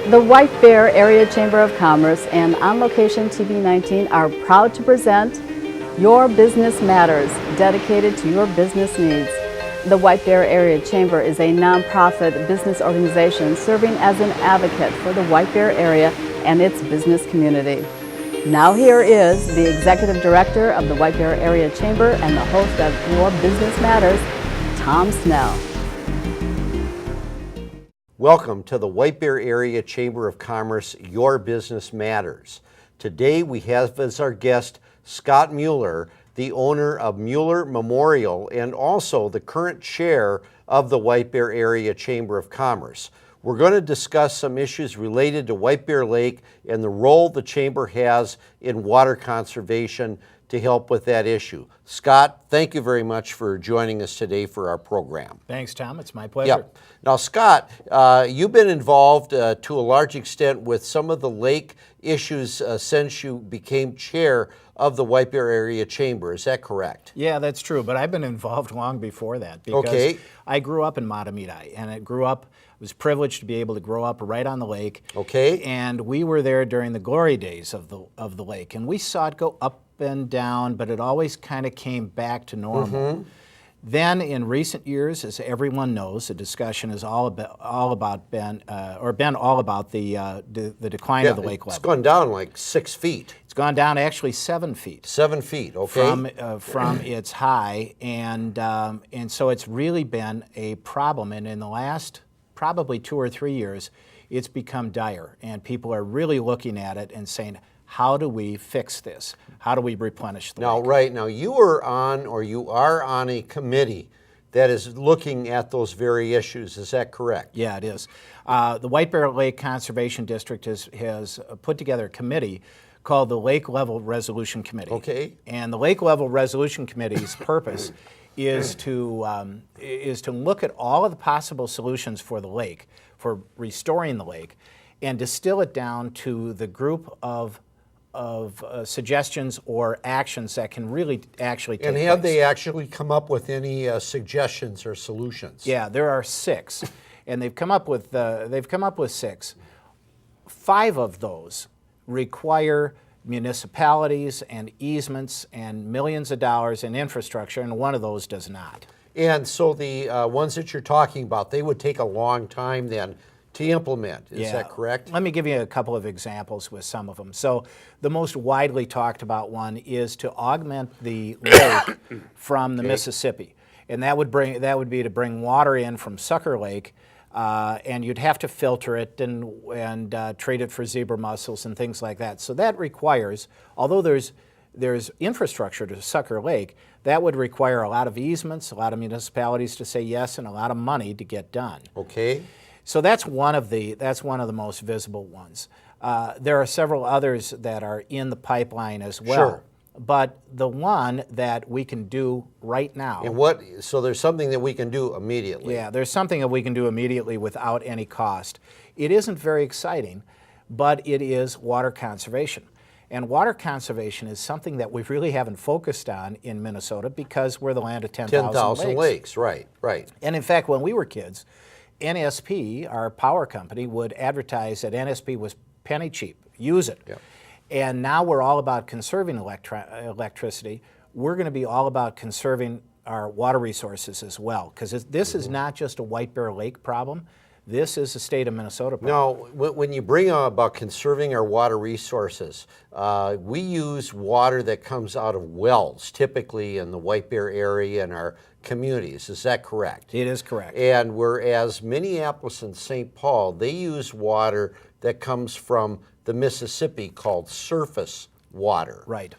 The White Bear Area Chamber of Commerce and On Location TV19 are proud to present Your Business Matters, dedicated to your business needs. The White Bear Area Chamber is a nonprofit business organization serving as an advocate for the White Bear area and its business community. Now here is the Executive Director of the White Bear Area Chamber and the host of Your Business Matters, Tom Snell. Welcome to the White Bear Area Chamber of Commerce, Your Business Matters. Today we have as our guest Scott Mueller, the owner of Mueller Memorial and also the current chair of the White Bear Area Chamber of Commerce. We're going to discuss some issues related to White Bear Lake and the role the Chamber has in water conservation to help with that issue. Scott, thank you very much for joining us today for our program. Thanks, Tom. It's my pleasure. Yep. Now, Scott, you've been involved to a large extent with some of the lake issues since you became chair of the White Bear Area Chamber. Is that correct? Yeah, that's true, but I've been involved long before that because I grew up in Matamidi, and I was privileged to be able to grow up right on the lake. Okay. And we were there during the glory days of the lake, and we saw it go up and down, but it always kind of came back to normal. Mm-hmm. Then, in recent years, as everyone knows, the discussion is all about the decline of the lake level. It's gone down like 6 feet. It's gone down actually 7 feet. 7 feet, okay. From its high, and so it's really been a problem. And in the last probably 2 or 3 years, it's become dire, and people are really looking at it and saying, how do we fix this? How do we replenish the lake? Right now, you are on a committee that is looking at those very issues. Is that correct? Yeah, it is. The White Bear Lake Conservation District has put together a committee called the Lake Level Resolution Committee. Okay. And the Lake Level Resolution Committee's purpose is to look at all of the possible solutions for the lake, for restoring the lake, and distill it down to the group of suggestions or actions that can really actually take place. And have they actually come up with any suggestions or solutions? Yeah, there are 6, and they've come up with 6. 5 of those require municipalities and easements and millions of dollars in infrastructure, and one of those does not. And so the ones that you're talking about, they would take a long time then to implement. Is that correct? Let me give you a couple of examples with some of them. So the most widely talked about one is to augment the lake from the Mississippi. And that would be to bring water in from Sucker Lake, and you'd have to filter it and treat it for zebra mussels and things like that. So that requires, although there's infrastructure to Sucker Lake, that would require a lot of easements, a lot of municipalities to say yes, and a lot of money to get done. Okay. So that's one of the most visible ones. There are several others that are in the pipeline as well. Sure. But the one that we can do right now. And so there's something that we can do immediately. Yeah, there's something that we can do immediately without any cost. It isn't very exciting, but it is water conservation. And water conservation is something that we really haven't focused on in Minnesota because we're the land of 10,000 lakes. Right. And in fact, when we were kids, NSP, our power company, would advertise that NSP was penny cheap. Use it. Yep. And now we're all about conserving electricity. We're going to be all about conserving our water resources as well, because this is not just a White Bear Lake problem. This is a state of Minnesota problem. Now, when you bring up about conserving our water resources, we use water that comes out of wells, typically in the White Bear area and our communities. Is that correct? It is correct. And whereas Minneapolis and St. Paul, they use water that comes from the Mississippi called surface water. Right.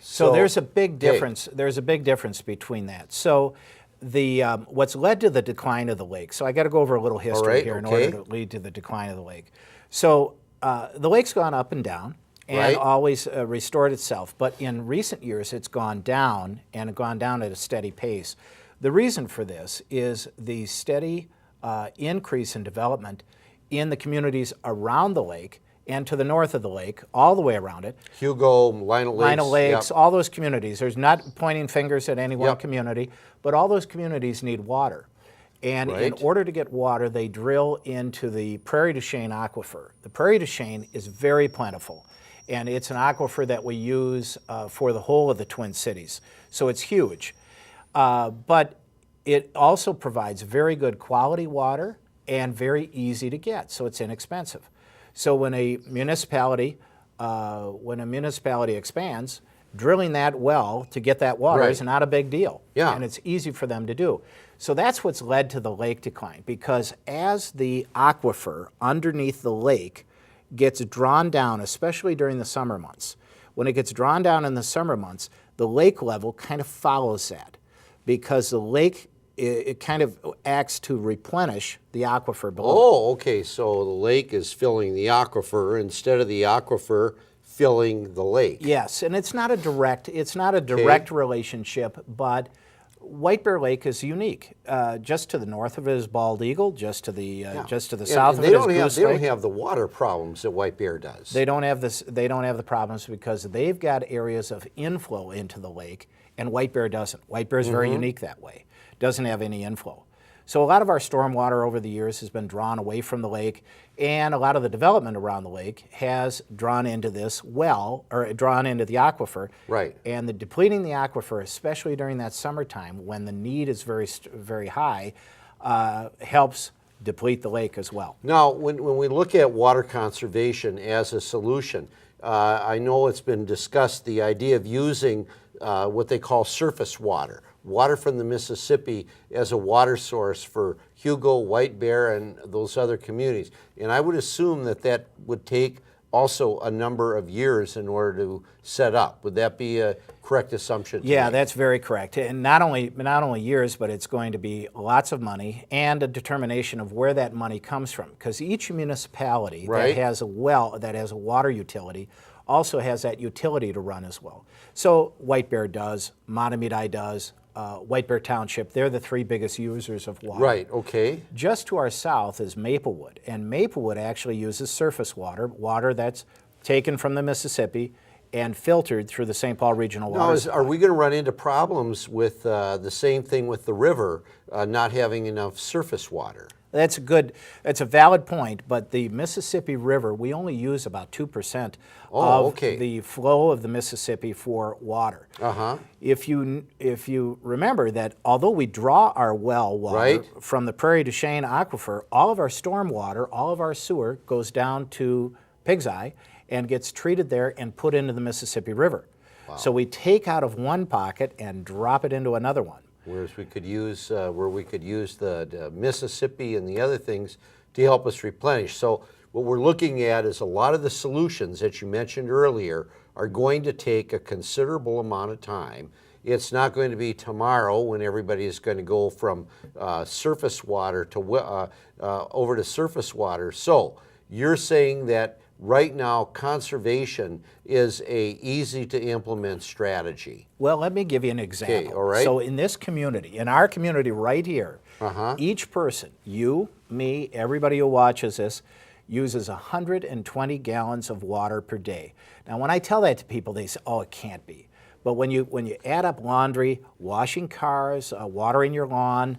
So there's a big difference. There's a big difference between that. So what's led to the decline of the lake. So I got to go over a little history here in order to lead to the decline of the lake. So the lake's gone up and down and always restored itself. But in recent years, it's gone down and gone down at a steady pace. The reason for this is the steady increase in development in the communities around the lake and to the north of the lake, all the way around it. Hugo, Lino Lakes. All those communities. There's not pointing fingers at any one community, but all those communities need water. And Right. in order to get water, they drill into the Prairie du Chien aquifer. The Prairie du Chien is very plentiful, and it's an aquifer that we use for the whole of the Twin Cities. So it's huge. But it also provides very good quality water and very easy to get, so it's inexpensive. So when a municipality expands, drilling that well to get that water Right. is not a big deal. Yeah. And it's easy for them to do. So that's what's led to the lake decline, because as the aquifer underneath the lake gets drawn down, especially during the summer months, when it gets drawn down in the summer months, the lake level kind of follows that, because the lake, it kind of acts to replenish the aquifer below. Oh, okay. So the lake is filling the aquifer instead of the aquifer filling the lake. Yes, and it's not a direct relationship, but White Bear Lake is unique. Just to the north of it is Bald Eagle. Just to the south of it is Goose Lake. They don't have the water problems that White Bear does. They don't have this. They don't have the problems because they've got areas of inflow into the lake, and White Bear doesn't. White Bear is very unique that way. Doesn't have any inflow. So a lot of our stormwater over the years has been drawn away from the lake, and a lot of the development around the lake has drawn into this well, or drawn into the aquifer. Right. And the depleting the aquifer, especially during that summertime when the need is very high, helps deplete the lake as well. Now, when we look at water conservation as a solution, I know it's been discussed, the idea of using what they call surface water from the Mississippi as a water source for Hugo, White Bear, and those other communities. And I would assume that that would take also a number of years in order to set up. Would that be a correct assumption? Yeah, that's very correct. And not only years, but it's going to be lots of money and a determination of where that money comes from. Because each municipality Right. that has a well, that has a water utility, also has that utility to run as well. So White Bear does, Matamidi does, White Bear Township, they're the three biggest users of water. Right, okay. Just to our south is Maplewood, and Maplewood actually uses surface water, water that's taken from the Mississippi and filtered through the St. Paul Regional Water Now, Supply. are we going to run into problems with the same thing with the river, not having enough surface water? That's a valid point, but the Mississippi River, we only use about 2% of the flow of the Mississippi for water. Uh-huh. If you remember that although we draw our well water Right. from the Prairie du Chien aquifer, all of our storm water, all of our sewer goes down to Pig's Eye and gets treated there and put into the Mississippi River. Wow. So we take out of one pocket and drop it into another one. Whereas we could use, the Mississippi and the other things to help us replenish. So what we're looking at is a lot of the solutions that you mentioned earlier are going to take a considerable amount of time. It's not going to be tomorrow when everybody is going to go from surface water to over to surface water. So you're saying that right now conservation is a easy to implement strategy. Well, let me give you an example. Okay, all right. So in this community, in our community right here, each person, you, me, everybody who watches this, uses 120 gallons of water per day. Now, when I tell that to people, they say, oh, it can't be. But when you add up laundry, washing cars, watering your lawn,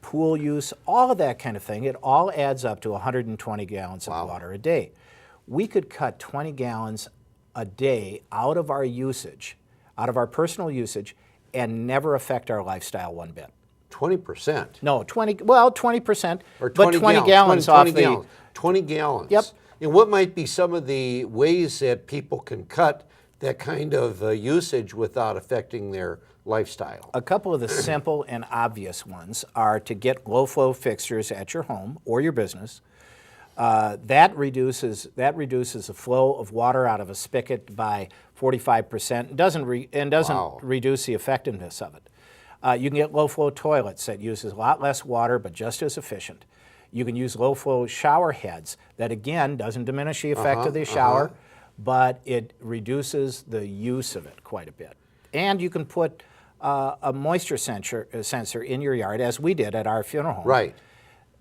pool use, all of that kind of thing, it all adds up to 120 gallons of water a day. We could cut 20 gallons a day out of our usage, out of our personal usage, and never affect our lifestyle one bit. 20%? No, 20%, Or 20 but 20 gallons, gallons 20 off the... gallons. 20 gallons. Yep. And what might be some of the ways that people can cut that kind of usage without affecting their lifestyle? A couple of the simple and obvious ones are to get low-flow fixtures at your home or your business. That reduces the flow of water out of a spigot by 45%. Doesn't reduce the effectiveness of it. You can get low-flow toilets that uses a lot less water but just as efficient. You can use low-flow shower heads that again doesn't diminish the effect of the shower, but it reduces the use of it quite a bit. And you can put a moisture sensor in your yard, as we did at our funeral home. Right.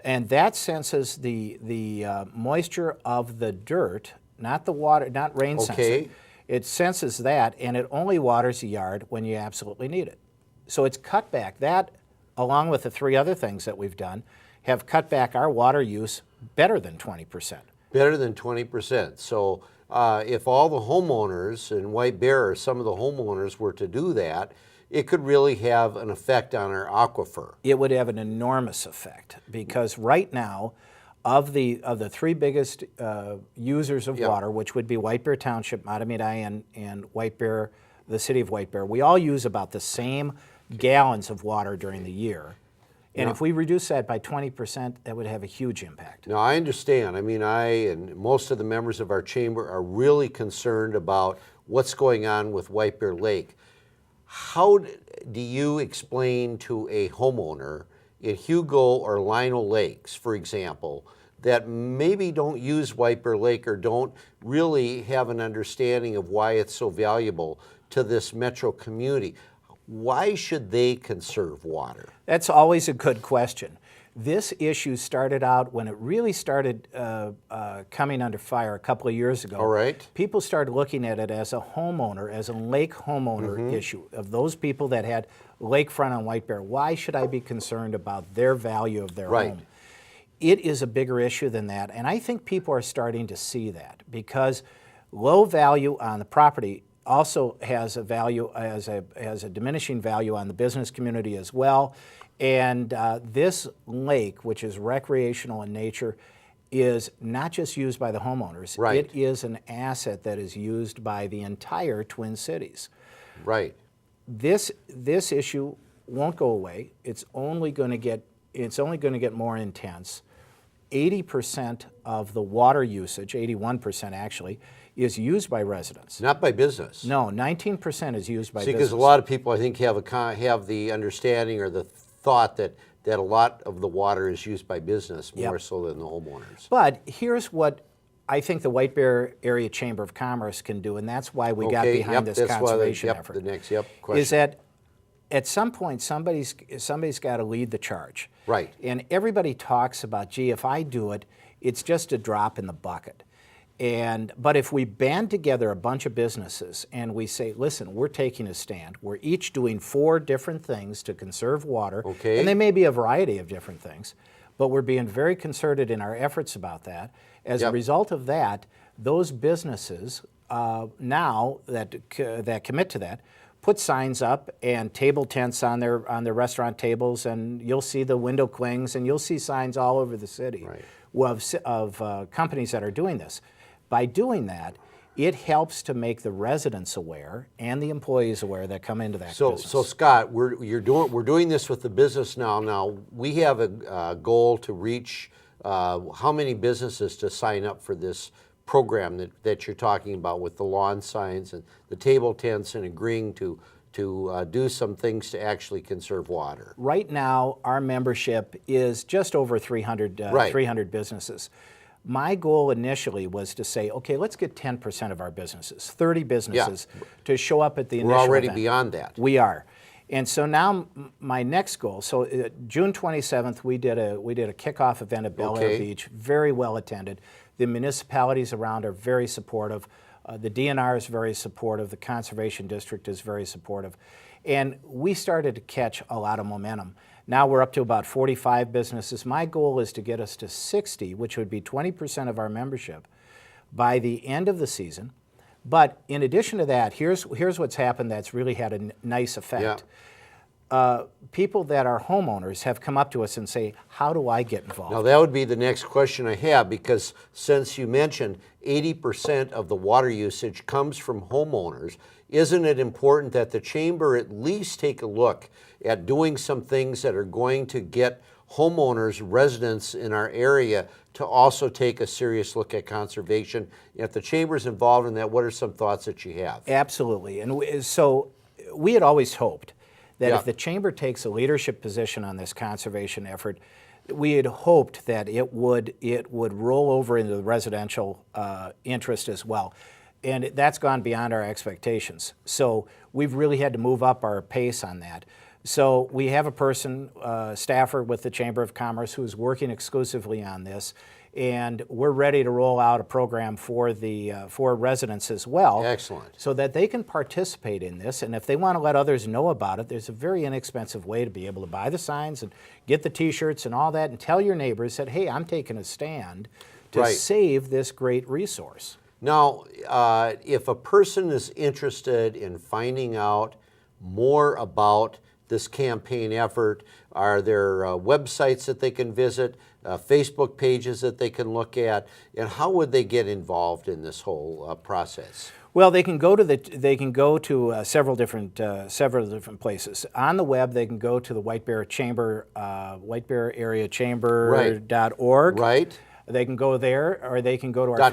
And that senses the moisture of the dirt, not the water, not rain sensor. It senses that, and it only waters the yard when you absolutely need it. So it's cut back. That along with the 3 other things that we've done, have cut back our water use better than 20%. Better than 20%. So if all the homeowners in White Bear, or some of the homeowners, were to do that, it could really have an effect on our aquifer. It would have an enormous effect, because right now, of the 3 biggest users of water, which would be White Bear Township, Matamidi, and White Bear, the city of White Bear, we all use about the same gallons of water during the year. And if we reduce that by 20%, that would have a huge impact. Now, I understand. I mean, I and most of the members of our chamber are really concerned about what's going on with White Bear Lake. How do you explain to a homeowner in Hugo or Lionel Lakes, for example, that maybe don't use White Bear Lake or don't really have an understanding of why it's so valuable to this metro community? Why should they conserve water? That's always a good question. This issue started out when it really started coming under fire a couple of years ago. All right. People started looking at it as a homeowner, as a lake homeowner issue, of those people that had lakefront on White Bear. Why should I be concerned about their value of their home? It is a bigger issue than that, and I think people are starting to see that, because low value on the property also has a value, has a diminishing value on the business community as well. And this lake, which is recreational in nature, is not just used by the homeowners. Right. It is an asset that is used by the entire Twin Cities. Right. This issue won't go away. It's only going to get more intense. 80% of the water usage, 81% actually, is used by residents. Not by business. No, 19% is used by business. Because a lot of people, I think, have the understanding or the thought that a lot of the water is used by business more so than the homeowners. But here's what I think the White Bear Area Chamber of Commerce can do, and that's why we got behind this conservation effort. The next question. Is that at some point somebody's got to lead the charge. Right. And everybody talks about, gee, if I do it, it's just a drop in the bucket. But if we band together a bunch of businesses and we say, listen, we're taking a stand. We're each doing 4 different things to conserve water. Okay. And they may be a variety of different things, but we're being very concerted in our efforts about that. As a result of that, those businesses now that commit to that put signs up and table tents on their restaurant tables, and you'll see the window clings, and you'll see signs all over the city of companies that are doing this. By doing that, it helps to make the residents aware and the employees aware that come into that business. So Scott, we're doing this with the business now. Now we have a goal to reach how many businesses to sign up for this program that you're talking about, with the lawn signs and the table tents, and agreeing to do some things to actually conserve water. Right now, our membership is just over 300 businesses. My goal initially was to say, okay, let's get 10% of our businesses, 30 businesses, to show up at the initial event. We're already beyond that. We are. And so now my next goal, so June 27th, we did a kickoff event at Bel Air Beach, very well attended. The municipalities around are very supportive. The DNR is very supportive. The Conservation District is very supportive. And we started to catch a lot of momentum. Now we're up to about 45 businesses. My goal is to get us to 60, which would be 20% of our membership, by the end of the season. But in addition to that, here's what's happened that's really had a nice effect. People that are homeowners have come up to us and say, how do I get involved? Now that would be the next question I have, because since you mentioned 80% of the water usage comes from homeowners, isn't it important that the chamber at least take a look at doing some things that are going to get homeowners, residents in our area, to also take a serious look at conservation? If the chamber's involved in that, what are some thoughts that you have? Absolutely. And so we had always hoped that if the chamber takes a leadership position on this conservation effort, we had hoped that it would roll over into the residential interest as well. And that's gone beyond our expectations. So we've really had to move up our pace on that. So we have a person, staffer with the Chamber of Commerce, who's working exclusively on this, and we're ready to roll out a program for the for residents as well. Excellent. So that they can participate in this, and if they want to let others know about it, there's a very inexpensive way to be able to buy the signs and get the T-shirts and all that, and tell your neighbors that, hey, I'm taking a stand to save this great resource. Now, if a person is interested in finding out more about this campaign effort, are there websites that they can visit, Facebook pages that they can look at, and how would they get involved in this whole process? Well, they can go to several different places. On the web, they can go to the White Bear Chamber, whitebearareachamber.org. Right. They can go there, or they can go to our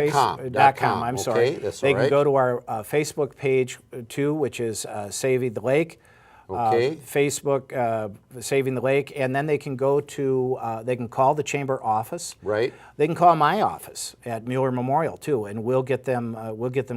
.com. I'm sorry. That's they all right. can go to our Facebook page too, which is Saving the Lake. Facebook, Saving the Lake, and then they can go to, they can call the Chamber office. Right. They can call my office at Mueller Memorial too, and we'll get them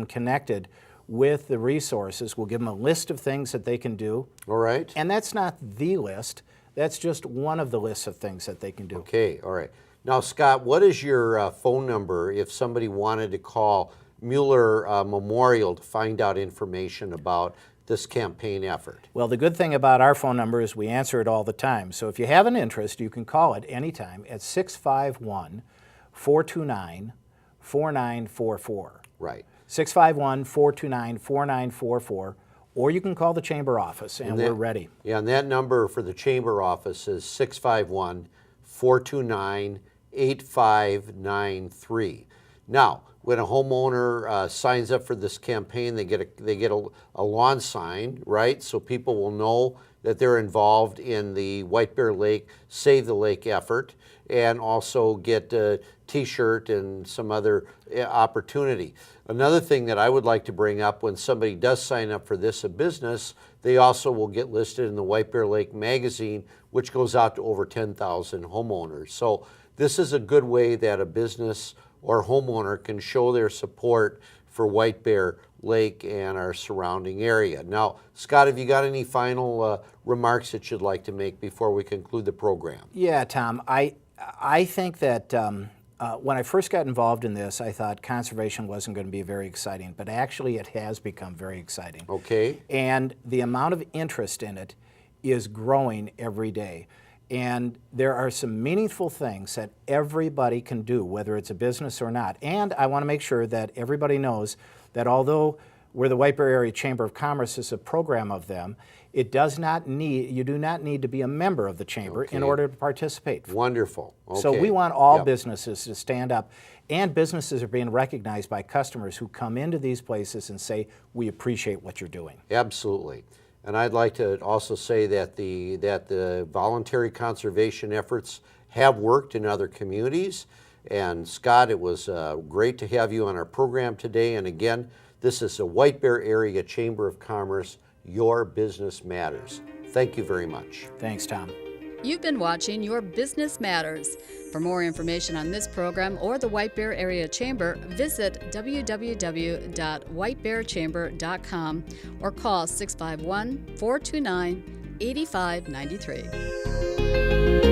connected with the resources. We'll give them a list of things that they can do. All right. And that's not the list. That's just one of the lists of things that they can do. Okay. All right. Now, Scott, what is your phone number if somebody wanted to call Mueller Memorial to find out information about this campaign effort? Well, the good thing about our phone number is we answer it all the time. So if you have an interest, you can call it anytime at 651-429-4944. Right. 651-429-4944, or you can call the Chamber office, and we're ready. Yeah, and that number for the Chamber office is 651-429-8593. Now, when a homeowner signs up for this campaign, they get a lawn sign, right? So people will know that they're involved in the White Bear Lake Save the Lake effort, and also get a T-shirt and some other opportunity. Another thing that I would like to bring up, when somebody does sign up for this, a business, they also will get listed in the White Bear Lake magazine, which goes out to over 10,000 homeowners. So this is a good way that a business or homeowner can show their support for White Bear Lake and our surrounding area. Now, Scott, have you got any final remarks that you'd like to make before we conclude the program? Yeah, Tom, I think that when I first got involved in this, I thought conservation wasn't going to be very exciting, but actually it has become very exciting. Okay. And the amount of interest in it is growing every day. And there are some meaningful things that everybody can do, whether it's a business or not. And I want to make sure that everybody knows that although we're the White Bear Area Chamber of Commerce is a program of them, you do not need to be a member of the Chamber in order to participate. Wonderful. Okay. So we want all businesses to stand up, and businesses are being recognized by customers who come into these places and say, we appreciate what you're doing. Absolutely. And I'd like to also say that the voluntary conservation efforts have worked in other communities. And Scott, it was great to have you on our program today. And again, this is the White Bear Area Chamber of Commerce. Your business matters. Thank you very much. Thanks, Tom. You've been watching Your Business Matters. For more information on this program or the White Bear Area Chamber, visit www.whitebearchamber.com or call 651-429-8593.